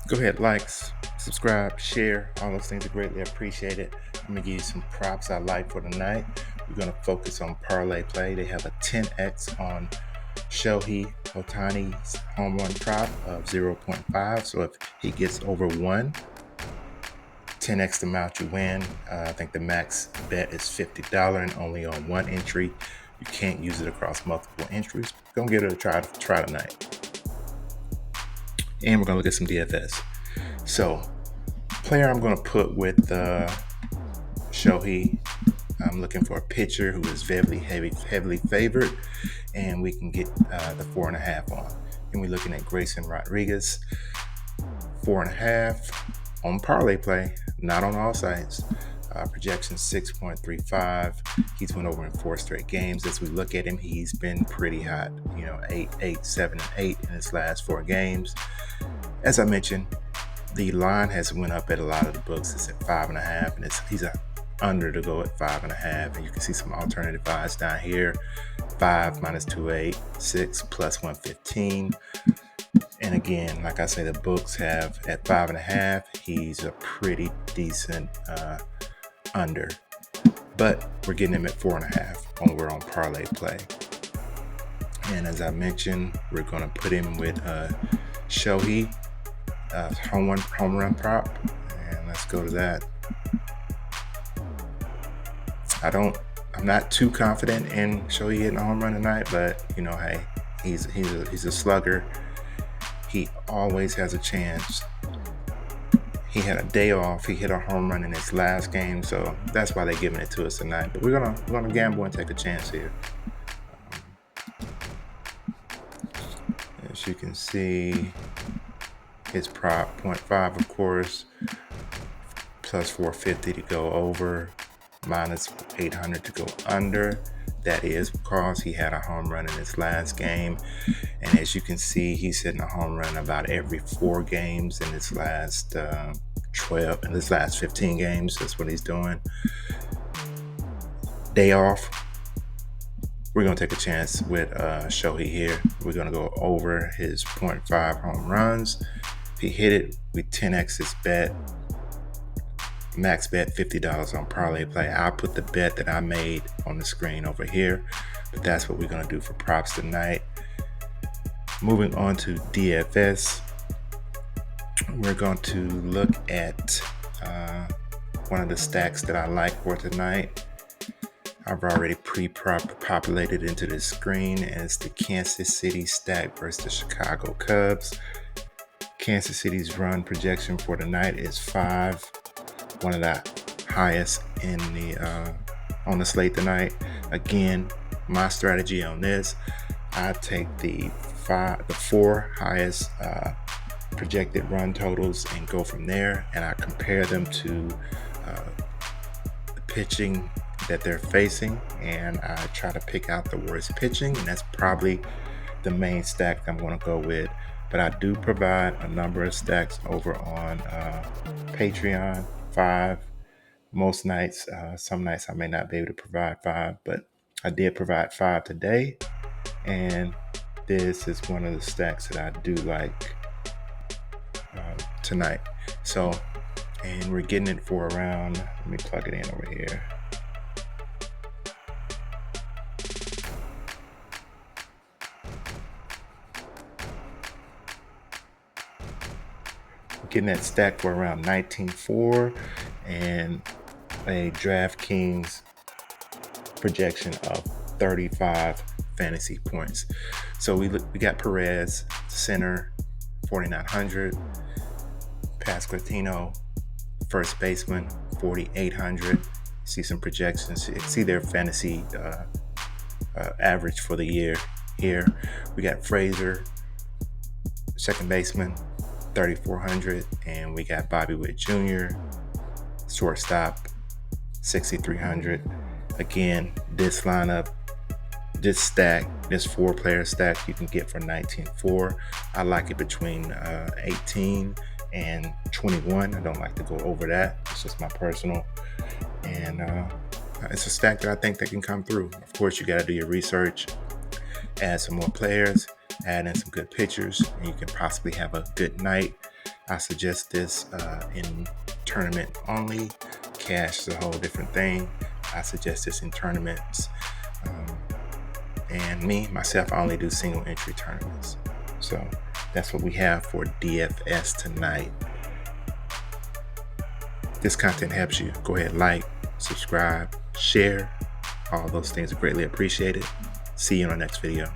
Go ahead, subscribe, share. All those things are greatly appreciated. I'm going to give you some props I like for tonight. We're going to focus on parlay play. They have a 10x on Shohei Ohtani's home run prop of 0.5. So if he gets over 1, 10x the amount you win. I think the max bet is $50 and only on one entry. You can't use it across multiple entries. Go give it a try tonight. And we're going to look at some DFS. So, player I'm going to put with Shohei. I'm looking for a pitcher who is heavily favored, and we can get the 4.5 on. And we're looking at Grayson Rodriguez, 4.5 on parlay play, not on all sites. Projection 6.35. He's went over in 4 straight games. As we look at him, he's been pretty hot. 8, 7, and 8 in his last 4 games. As I mentioned, the line has went up at a lot of the books. It's at 5.5, and he's under to go at 5.5. And you can see some alternative odds down here: 5 minus 2.8, 6 plus 115. And again, like I say, the books have at 5.5. He's a pretty decent under, but we're getting him at 4.5 when we're on parlay play. And as I mentioned, we're going to put him with Shohei home run prop, and let's go to that. I'm not too confident in Shohei hitting a home run tonight, but hey, he's a slugger. He always has a chance. He had a day off. He hit a home run in his last game, so that's why they're giving it to us tonight. But we're gonna gamble and take a chance here. As you can see, his prop 0.5, of course, plus 450 to go over, minus 800 to go under. That is because he had a home run in his last game. And as you can see, he's hitting a home run about every 4 games in his last 15 games. That's what he's doing. Day off. We're going to take a chance with Shohei here. We're going to go over his 0.5 home runs. If he hit it, we 10x his bet. Max bet $50 on parlay play. I'll put the bet that I made on the screen over here, but that's what we're going to do for props tonight. Moving on to DFS, we're going to look at one of the stacks that I like for tonight. I've already pre-populated into the screen, and it's the Kansas City stack versus the Chicago Cubs. Kansas City's run projection for tonight is 5. One of the highest in on the slate tonight. Again, my strategy on this, I take the 4 highest projected run totals and go from there, and I compare them to the pitching that they're facing, and I try to pick out the worst pitching, and that's probably the main stack I'm going to go with. But I do provide a number of stacks over on Patreon. 5 most nights. Some nights I may not be able to provide 5, but I did provide 5 today, and this is one of the stacks that I do like tonight. So, and we're getting it for around, let me plug it in over here. Getting that stack for around 19.4 and a DraftKings projection of 35 fantasy points. So we got Perez, center, 4,900. Pasquantino, first baseman, 4,800. See some projections. See their fantasy average for the year here. We got Frazier, second baseman, 3,400, and we got Bobby Witt Jr., shortstop, 6,300. Again, this lineup, this stack, this 4-player stack you can get for 19.4. I like it between 18 and 21. I don't like to go over that. It's just my personal. And it's a stack that I think that can come through. Of course, you got to do your research, add some more players, add in some good pitchers, and you can possibly have a good night. I suggest this in tournament only. Cash is a whole different thing. I suggest this in tournaments. And myself, I only do single entry tournaments. So that's what we have for DFS tonight. If this content helps you, go ahead, like, subscribe, share. All those things are greatly appreciated. See you in our next video.